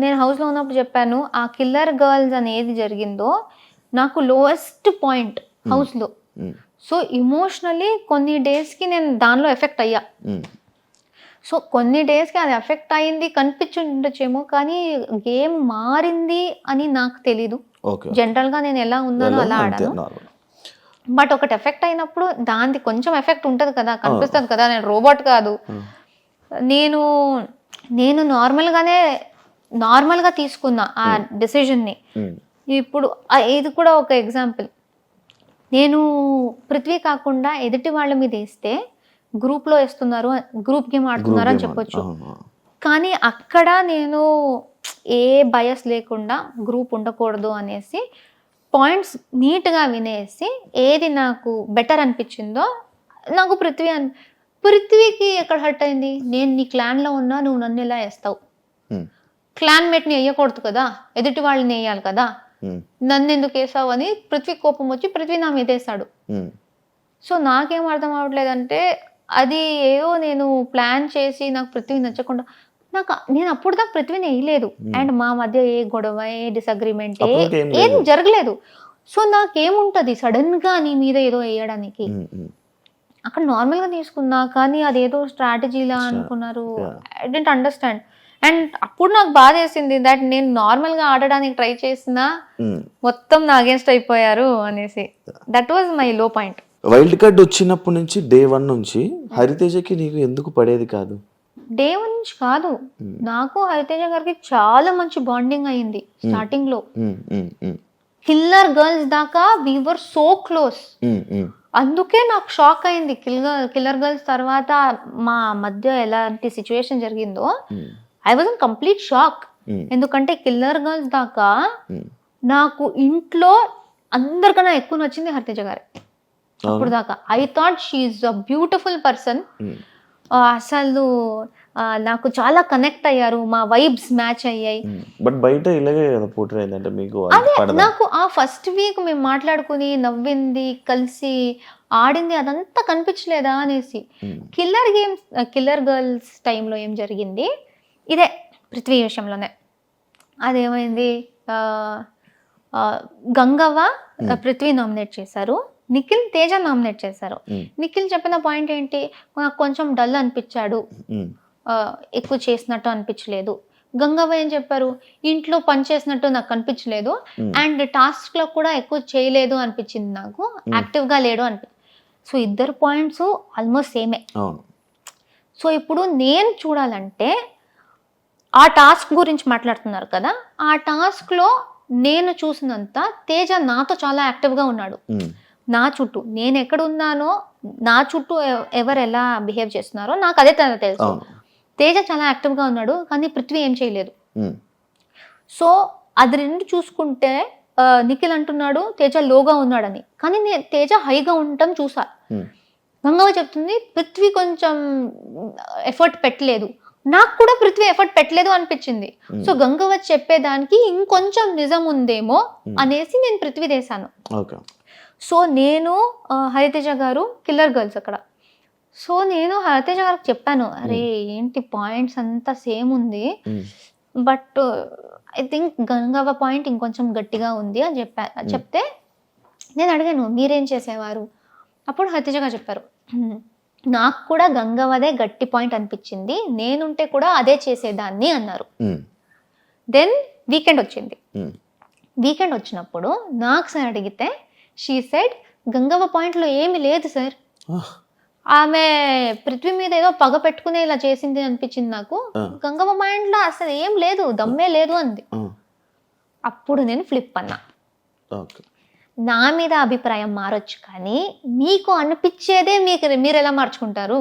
నేను హౌస్లో ఉన్నప్పుడు చెప్పాను, ఆ కిల్లర్ గర్ల్స్ అనేది జరిగిందో నాకు లోయెస్ట్ పాయింట్ హౌస్లో. సో ఇమోషనలీ కొన్ని డేస్కి నేను దానిలో ఎఫెక్ట్ అయ్యా. సో కొన్ని డేస్కి అది ఎఫెక్ట్ అయింది కనిపించుండొచ్చేమో, కానీ గేమ్ మారింది అని నాకు తెలీదు. జనరల్గా నేను ఎలా ఉన్నానో అలా ఆడాను. బట్ ఒకటి ఎఫెక్ట్ అయినప్పుడు దానికి కొంచెం ఎఫెక్ట్ ఉంటుంది కదా, కనిపిస్తుంది కదా. నేను రోబోట్ కాదు. నేను నార్మల్గా తీసుకున్నా ఆ డెసిషన్ని. ఇప్పుడు ఇది కూడా ఒక ఎగ్జాంపుల్. నేను పృథ్వీ కాకుండా ఎదుటి వాళ్ళ మీద వేస్తే గ్రూప్లో వేస్తున్నారు, గ్రూప్ గేమ్ ఆడుతున్నారు అని చెప్పొచ్చు. కానీ అక్కడ నేను ఏ బయస్ లేకుండా గ్రూప్ ఉండకూడదు అనేసి పాయింట్స్ నీట్గా వినేసి ఏది నాకు బెటర్ అనిపించిందో నాకు పృథ్వీకి ఎక్కడ హర్ట్ అయింది. నేను నీ క్లాన్లో ఉన్నా, నువ్వు నన్ను ఎలా వేస్తావు? క్లాన్మేట్ని వేయకూడదు కదా, ఎదుటి వాళ్ళని వేయాలి కదా, నన్ను ఎందుకు వేసావు అని పృథ్వీ కోపం వచ్చి పృథ్వీ నా మీద వేసాడు. సో నాకేం అర్థం అవ్వట్లేదంటే అది ఏదో నేను ప్లాన్ చేసి నాకు పృథ్వీ నచ్చకుండా నేను అప్పుడు దాకా పృథ్వీని వేయలేదు. అండ్ మా మధ్య ఏ గొడవ, ఏ డిసగ్రిమెంట్ ఏం జరగలేదు. సో నాకేముంటది సడన్ గా నీ మీద ఏదో వేయడానికి? అక్కడ నార్మల్ గా తీసుకున్నా, కానీ అదేదో స్ట్రాటజీలా అనుకున్నారు. I don't understand. అండ్ అప్పుడు నాకు బాధ వేసింది దట్ నేను నార్మల్ గా ఆడడానికి ట్రై చేసినా మొత్తం నా అగేన్స్ట్ అయిపోయారు అనేసి. దట్ వాజ్ మై లో పాయింట్. వైల్డ్ కార్డ్ వచ్చినప్పటి నుంచి డే 1 నుంచి హరితేజకి నీకు ఎందుకు పడేది కాదు? డే 1 నుంచి కాదు, నాకు హరితేజ గారికి చాలా మంచి బాండింగ్ అయింది స్టార్టింగ్ లో. కిల్లర్ గర్ల్స్ దాకా వి వర్ సో క్లోజ్. అందుకే నాకు షాక్ అయింది కిల్లర్ గర్ల్స్ తర్వాత మా మధ్య ఎలాంటి సిచ్యువేషన్ జరిగిందో. I was in complete shock. ఎందుకంటే కిల్లర్ గర్ల్స్ దాకా నాకు ఇంట్లో అందరికన్నా ఎక్కువ నచ్చింది హరితేజ గారి. అప్పుడు దాకా I thought she's a beautiful person. అసలు నాకు చాలా కనెక్ట్ అయ్యారు, మా వైబ్స్ మ్యాచ్ అయ్యాయి. బట్ బయట ఇలాగే కదా పోర్ట్రే అయిందంటే మీకు అదే నాకు ఆ ఫస్ట్ వీక్ మేము మాట్లాడుకుని నవ్వింది, కలిసి ఆడింది అదంతా కనిపించలేదా అనేసి. కిల్లర్ గర్ల్స్ టైంలో ఏం జరిగింది, ఇదే పృథ్వీ విషయంలోనే. అదేమైంది, గంగవ్వ పృథ్వీ నామినేట్ చేశారు, నిఖిల్ తేజ నామినేట్ చేశారు. నిఖిల్ చెప్పిన పాయింట్ ఏంటి, నాకు కొంచెం డల్ అనిపించాడు, ఎక్కువ చేసినట్టు అనిపించలేదు. గంగవ్వ ఏం చెప్పారు, ఇంట్లో పని చేసినట్టు నాకు అనిపించలేదు, అండ్ టాస్క్ లో కూడా ఎక్కువ చేయలేదు అనిపించింది, నాకు యాక్టివ్ గా లేడు సో ఇద్దరు పాయింట్స్ ఆల్మోస్ట్ సేమే. సో ఇప్పుడు నేను చూడాలంటే ఆ టాస్క్ గురించి మాట్లాడుతున్నారు కదా, ఆ టాస్క్ లో నేను చూసినంత తేజ నాతో చాలా యాక్టివ్ గా ఉన్నాడు. నా చుట్టూ నేను ఎక్కడ ఉన్నానో, నా చుట్టూ ఎవరు ఎలా బిహేవ్ చేస్తున్నారో నాకు అదే తెలుసు. తేజ చాలా యాక్టివ్గా ఉన్నాడు, కానీ పృథ్వీ ఏం చేయలేదు. సో అది రెండు చూసుకుంటే నిఖిల్ అంటున్నాడు తేజ లోగా ఉన్నాడని, కానీ నేను తేజ హైగా ఉండటం చూసా. గంగవ్వ చెప్తుంది పృథ్వీ కొంచెం ఎఫర్ట్ పెట్టలేదు, నాకు కూడా పృథ్వీ ఎఫర్ట్ పెట్టలేదు అనిపించింది. సో గంగవ్వ చెప్పేదానికి ఇంకొంచెం నిజం ఉందేమో అనేసి నేను పృథ్వీ వేశాను. సో నేను హరితేజ గారు కిల్లర్ గర్ల్స్ అక్కడ. సో నేను హరితేజ గారికి చెప్పాను, అరే ఏంటి పాయింట్స్ అంతా సేమ్ ఉంది, but I think Gangavva point ఇంకొంచెం గట్టిగా ఉంది అని చెప్తే నేను అడిగాను మీరేం చేసేవారు? అప్పుడు హరితేజ గారు చెప్పారు, నాకు కూడా గంగవ్వదే గట్టి పాయింట్ అనిపించింది, నేనుంటే కూడా అదే చేసేదాన్ని అన్నారు. దెన్ వీకెండ్ వచ్చింది. వీకెండ్ వచ్చినప్పుడు నాకు సార్ అడిగితే షీ సెడ్ గంగవ్వ పాయింట్లో ఏమి లేదు సార్, ఆమె పృథ్వీ మీద ఏదో పగ పెట్టుకునే ఇలా చేసింది అనిపించింది నాకు, గంగవ్వ పాయింట్లో అసలు ఏం లేదు, దమ్మే లేదు అంది. అప్పుడు నేను ఫ్లిప్ అన్నా. నా మీద అభిప్రాయం మారొచ్చు, కానీ మీకు అనిపించేదే మీరు ఎలా మార్చుకుంటారు?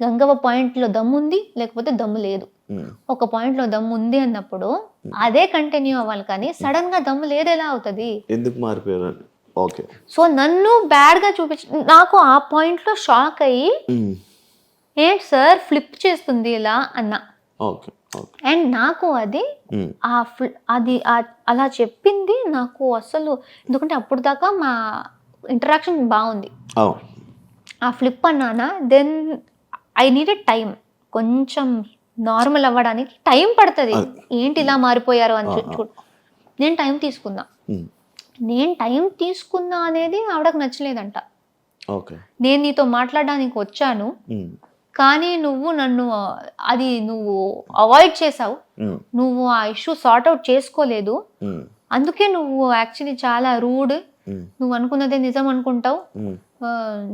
గంగవ్వ పాయింట్లో దమ్ము ఉంది, లేకపోతే దమ్ము లేదు. ఒక పాయింట్లో దమ్ము ఉంది అన్నప్పుడు అదే కంటిన్యూ అవ్వాలి, కానీ సడన్ గా దమ్ము లేదు ఎలా అవుతుంది? ఎందుకు మారిపోయారు? సో నన్ను బ్యాడ్ గా నాకు ఆ పాయింట్ లో షాక్ అయ్యి ఏంటి సార్ ఫ్లిప్ చేస్తుంది ఇలా అన్నా. అండ్ నాకు అది అలా చెప్పింది నాకు అసలు, ఎందుకంటే అప్పుడు దాకా మా ఇంటరాక్షన్ బాగుంది. ఆ ఫ్లిప్ అన్నానా, దెన్ ఐ నీడెడ్ టైం, కొంచెం నార్మల్ అవ్వడానికి టైం పడుతుంది. ఏంటి ఇలా మారిపోయారు అని చూడు. నేను టైం తీసుకున్నా. నేను టైం తీసుకున్నా అనేది ఆవిడకు నచ్చలేదంట. నేను నీతో మాట్లాడడానికి వచ్చాను, కానీ నువ్వు నన్ను నువ్వు అవాయిడ్ చేసావు, నువ్వు ఆ ఇష్యూ సార్ట్ అవుట్ చేసుకోలేదు, అందుకే నువ్వు యాక్చువల్లీ చాలా రూడ్, నువ్వు అనుకున్నదే నిజం అనుకుంటావు,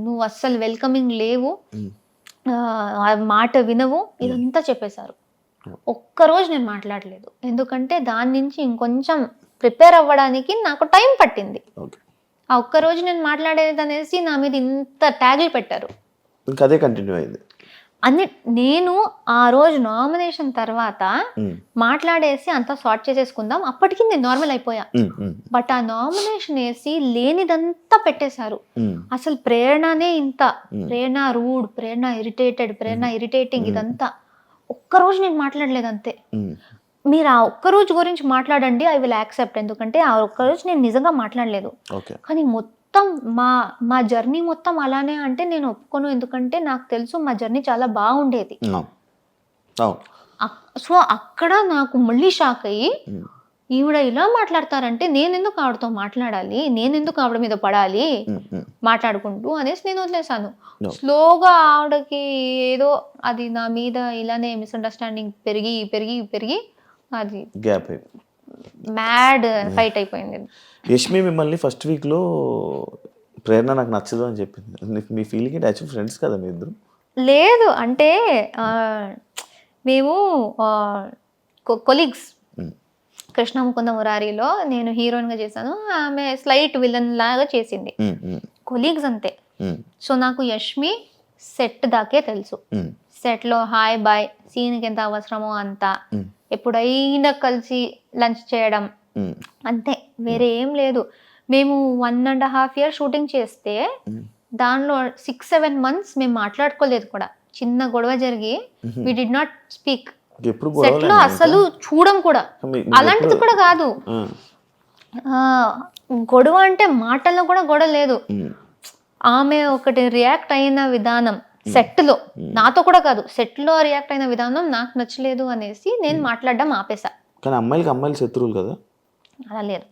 నువ్వు అస్సలు వెల్కమింగ్ లేవు, మాట వినవు, ఇదంతా చెప్పేశారు. ఒక్కరోజు నేను మాట్లాడలేదు, ఎందుకంటే దాని నుంచి ఇంకొంచెం ప్రిపేర్ అవ్వడానికి నాకు టైం పట్టింది. ఆ ఒక్కరోజు నేను మాట్లాడేది అనేసి నా మీద ఇంత ట్యాగులు పెట్టారు. ఇంకా అదే కంటిన్యూ అయింది. నేను ఆ రోజు నామినేషన్ తర్వాత మాట్లాడేసి అంతా సార్ట్ చేసేసుకుందాం, అప్పటికి నేను నార్మల్ అయిపోయా. బట్ ఆ నామినేషన్ వేసి లేనిదంతా పెట్టేశారు. అసలు ప్రేరణనే ఇంత, ప్రేరణ రూడ్, ప్రేరణ ఇరిటేటెడ్, ప్రేరణ ఇరిటేటింగ్, ఇదంతా. ఒక్కరోజు నేను మాట్లాడలేదు అంతే. మీరు ఆ ఒక్కరోజు గురించి మాట్లాడండి, ఐ విల్ యాక్సెప్ట్, ఎందుకంటే ఆ ఒక్కరోజు నేను నిజంగా మాట్లాడలేదు. కానీ మొత్తం మా జర్నీ మొత్తం అలానే అంటే నేను ఒప్పుకోను, ఎందుకంటే నాకు తెలుసు మా జర్నీ చాలా బాగుండేది. సో అక్కడ నాకు మళ్ళీ షాక్ అయ్యి, ఈవిడ ఇలా మాట్లాడతారంటే నేనెందుకు ఆవిడతో మాట్లాడాలి, నేనెందుకు ఆవిడ మీద పడాలి మాట్లాడుకుంటూ అనేసి నేను వదిలేసాను. స్లోగా ఆవిడకి ఏదో అది నా మీద ఇలానే మిస్అండర్స్టాండింగ్ పెరిగి పెరిగి పెరిగి అది గ్యాప్ మ్యాడ్ ఫైట్ అయిపోయింది. యష్మి మిమ్మల్ని ఫస్ట్ వీక్లో ప్రేరణ నాకు నచ్చదు అని చెప్పింది. మీ ఫీలింగ్ ఏంటి? యాక్చువల్ ఫ్రెండ్స్ కదా మీ ఇద్దరు? లేదు, అంటే మేము కొలీగ్స్. కృష్ణ ముకుంద మురారిలో నేను హీరోయిన్గా చేశాను, ఆమె స్లైట్ విలన్ లాగా చేసింది. కొలీగ్స్ అంతే. సో నాకు యష్మి సెట్ దాకే తెలుసు. సెట్లో హాయ్ బాయ్, సీన్కి ఎంత అవసరమో అంత, ఎప్పుడైనా కలిసి లంచ్ చేయడం అంతే, వేరే ఏం లేదు. మేము 1.5 years షూటింగ్ చేస్తే దానిలో 6-7 months మేము మాట్లాడుకోలేదు కూడా. చిన్న గొడవ జరిగి we did not speak. Set లో అసలు చూడం కూడా. అలాంటిది కూడా కాదు, గొడవ అంటే మాటల్లో కూడా గొడవ లేదు. ఆమె ఒకటి రియాక్ట్ అయిన విధానం సెట్ లో, నాతో కూడా కాదు, సెట్ లో రియాక్ట్ అయిన విధానం నాకు నచ్చలేదు అనేసి నేను మాట్లాడడం ఆపేసా. కానీ అమ్మాయిలు శత్రువులు కదా? అలా లేదు,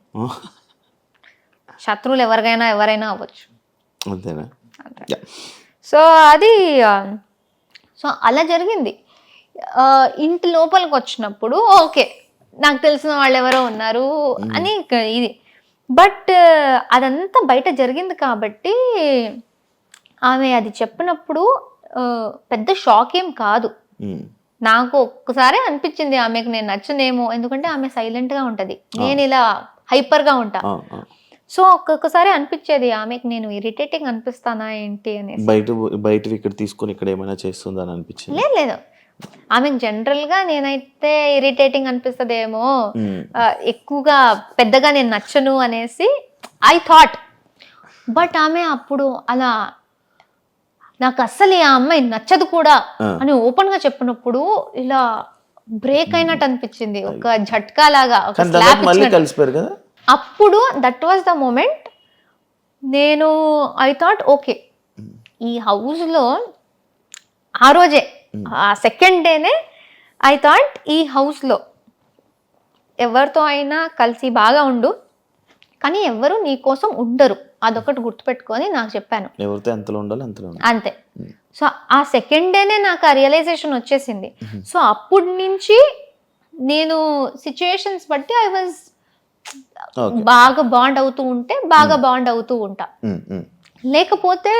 శత్రువులు ఎవరైనా అవ్వచ్చు. అంతేనా? సో అది అలా జరిగింది. ఇంటి లోపలికి వచ్చినప్పుడు ఓకే, నాకు తెలిసిన వాళ్ళు ఎవరో ఉన్నారు అని ఇది. బట్ అదంతా బయట జరిగింది కాబట్టి ఆమె అది చెప్పినప్పుడు పెద్ద షాక్ ఏం కాదు. నాకు ఒక్కసారి అనిపించింది ఆమెకు నేను నచ్చనేమో, ఎందుకంటే ఆమె సైలెంట్గా ఉంటుంది, నేను ఇలా హైపర్గా ఉంటా. సో ఒక్కొక్కసారి అనిపించేది ఆమెకు నేను ఇరిటేటింగ్ అనిపిస్తానా ఏంటి అనేసి. బయట ఇక్కడ తీసుకొని ఇక్కడ ఏమైనా చేస్తుందా అని అనిపించింది? లేదు, ఆమెకు జనరల్గా నేనైతే ఇరిటేటింగ్ అనిపిస్తుందేమో, ఎక్కువగా పెద్దగా నేను నచ్చను అనేసి ఐ థాట్. బట్ ఆమె అప్పుడు అలా నాకు అస్సలు ఆ అమ్మాయి నచ్చదు కూడా అని ఓపెన్ గా చెప్పినప్పుడు ఇలా బ్రేక్ అయినట్టు అనిపించింది, ఒక झटका లాగా, ఒక స్లాప్ ఇచ్చినట్టు. అప్పుడు దట్ వాజ్ ద మూమెంట్. నేను ఐ థాట్ ఓకే, ఈ హౌస్ లో ఆ రోజే, ఆ సెకండ్ డేనే ఐ థాట్ ఈ హౌస్ లో ఎవరితో అయినా కలిసి బాగా ఉండు, కానీ ఎవరు నీ కోసం ఉండరు, అదొకటి గుర్తుపెట్టుకొని నాకు చెప్పాను. ఎవరితో ఎంతలో ఉండాలి అంతలో అంతే. సో ఆ సెకండ్ డేనే నాకు ఆ రియలైజేషన్ వచ్చేసింది. సో అప్పటి నుంచి నేను సిచ్యుయేషన్స్ బట్టి ఐ వాజ్ బాగా బాండ్ అవుతూ ఉంటే బాగా బాండ్ అవుతూ ఉంటా. లేకపోతే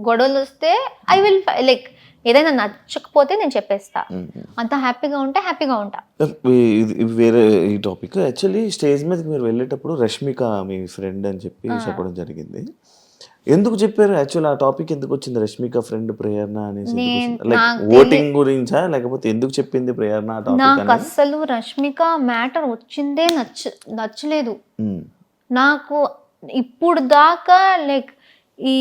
గొడవలు వస్తే ఐ విల్ లైక్ ఏదైనా నచ్చకపోతే నేను చెప్పేస్తా, అంత హ్యాపీగా ఉంటే హ్యాపీగా ఉంటా. వేరే ఈ టాపిక్. యాక్చువల్లీ స్టేజ్ మీదకి మీరు వెళ్ళేటప్పుడు రష్మిక మీ ఫ్రెండ్ అని చెప్పి చెప్పడం జరిగింది. ఎందుకు చెప్పారు? యాక్చువల్ ఆ టాపిక్ ఎందుకు వచ్చింది, రష్మిక ఫ్రెండ్ ప్రేరణ అనేసి? లైక్ ఓటింగ్ గురించా, లేకపోతే ఎందుకు చెప్పింది ప్రేరణ టాపిక్? నాకు అసలు రష్మిక మ్యాటర్ వచ్చిందే నచ్చలేదు నాకు ఇప్పుడు దాకా. లైక్ ఈ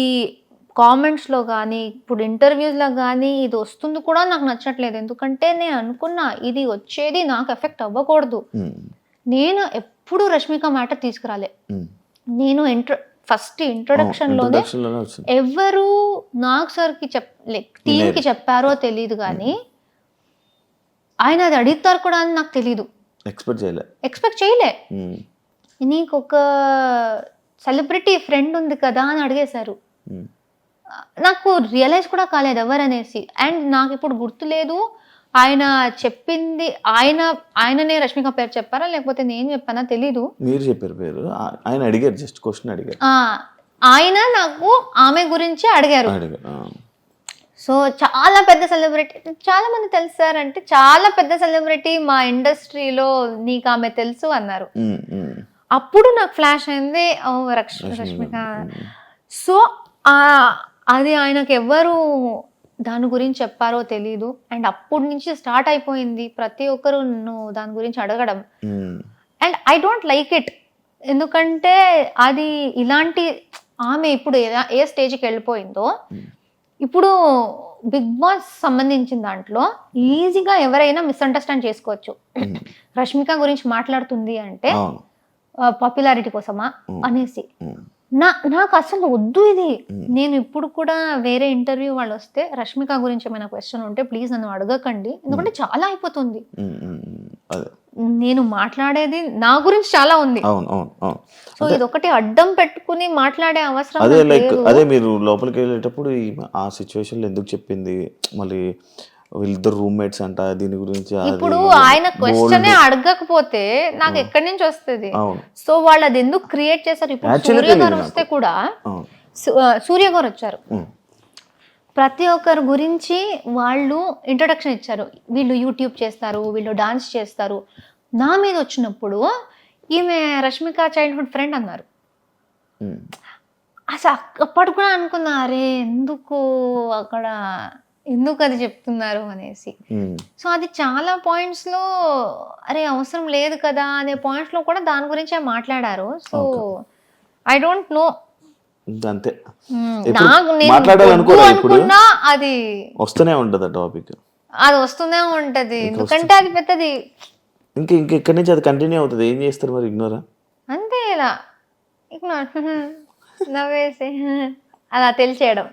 కామెంట్స్లో కానీ ఇప్పుడు ఇంటర్వ్యూస్లో కానీ ఇది వస్తుంది కూడా నాకు నచ్చట్లేదు. ఎందుకంటే నేను అనుకున్నా ఇది వచ్చేది నాకు ఎఫెక్ట్ అవ్వకూడదు. నేను ఎప్పుడు రష్మిక మ్యాటర్ తీసుకురాలే. నేను ఫస్ట్ ఇంట్రొడక్షన్లోనే ఎవరు నాగ్ సార్కి లైక్ టీమ్కి చెప్పారో తెలియదు కానీ ఆయన అది అడుగుతారు కూడా అని నాకు తెలీదు, ఎక్స్పెక్ట్ చేయలే. నీకు ఒక సెలబ్రిటీ ఫ్రెండ్ ఉంది కదా అని అడిగేశారు. నాకు రియలైజ్ కూడా కాలేదు ఎవరనేసి. అండ్ నాకు ఇప్పుడు గుర్తులేదు ఆయన చెప్పింది, ఆయననే రష్మిక పేరు చెప్పారా లేకపోతే నేను చెప్పానా తెలీదు. మీరు చెప్పారు పేరు, ఆయన అడిగారు, జస్ట్ క్వశ్చన్ అడిగారు. ఆయన నాకు ఆమె గురించి అడిగారు. సో చాలా పెద్ద సెలబ్రిటీ, చాలా మంది తెలుసారంటే చాలా పెద్ద సెలబ్రిటీ మా ఇండస్ట్రీలో, నీకు ఆమె తెలుసు అన్నారు. అప్పుడు నాకు ఫ్లాష్ అయింది, ఓ రష్మిక. సో అది ఆయనకు ఎవ్వరు దాని గురించి చెప్పారో తెలీదు. అండ్ అప్పటి నుంచి స్టార్ట్ అయిపోయింది ప్రతి ఒక్కరు నువ్వు దాని గురించి అడగడం. And I don't like it. ఎందుకంటే అది ఇలాంటి ఆమె ఇప్పుడు ఏ స్టేజ్కి వెళ్ళిపోయిందో, ఇప్పుడు బిగ్ బాస్ సంబంధించిన దాంట్లో ఈజీగా ఎవరైనా మిస్అండర్స్టాండ్ చేసుకోవచ్చు. రష్మిక గురించి మాట్లాడుతుంది అంటే పాపులారిటీ కోసమా అనేసి. నాకు అసలు వద్దు ఇది. నేను ఇప్పుడు కూడా వేరే ఇంటర్వ్యూ వాళ్ళు వస్తే రష్మిక గురించి ఏమైనా క్వశ్చన్ ఉంటే ప్లీజ్ నన్ను అడగకండి, ఎందుకంటే చాలా అయిపోతుంది. నేను మాట్లాడేది నా గురించి చాలా ఉంది. సో ఇది ఒకటి అడ్డం పెట్టుకుని మాట్లాడే అవసరం అదే మీరు లోపలికి వెళ్ళేటప్పుడు ఆ సిచ్యువేషన్ లో ఎందుకు చెప్పింది, మళ్ళీ వీళ్ళిద్దరు రూమ్మేట్స్ అంట, దీని గురించి ఇప్పుడు ఆయన క్వశ్చనే అడగకపోతే నాకు ఎక్కడి నుంచి వస్తుంది. సో వాళ్ళు అది ఎందుకు క్రియేట్ చేశారు. ఇప్పుడు సూర్య గారు వస్తే కూడా, సూర్య గారు వచ్చారు, ప్రతి ఒక్కరి గురించి వాళ్ళు ఇంట్రొడక్షన్ ఇచ్చారు. వీళ్ళు యూట్యూబ్ చేస్తారు, వీళ్ళు డాన్స్ చేస్తారు. నా మీద వచ్చినప్పుడు ఈమె రష్మిక చైల్డ్హుడ్ ఫ్రెండ్ అన్నారు. అసలు అప్పటి కూడా అనుకున్నా, అరే ఎందుకు అక్కడ ఎందుకు అది చెప్తున్నారు అనేసి. సో అది చాలా పాయింట్స్ లో అరే అవసరం లేదు కదా అనే పాయింట్స్ లో కూడా దాని గురించే మాట్లాడారు. సో ఐ డోంట్ నో, అంతే. అనుకున్నా అది వస్తూనే ఉంటది టాపిక్, అది వస్తూనే ఉంటది. ఎందుకంటే అది పెద్దది, ఇంకెక్కడి నుంచి అది కంటిన్యూ అవుతుంది. ఏం చేస్తారు మరి, ఇగ్నోరా? అంతే, ఇలా ఇగ్నోర్ నవ్వేసి అలా తెలిసేయడం.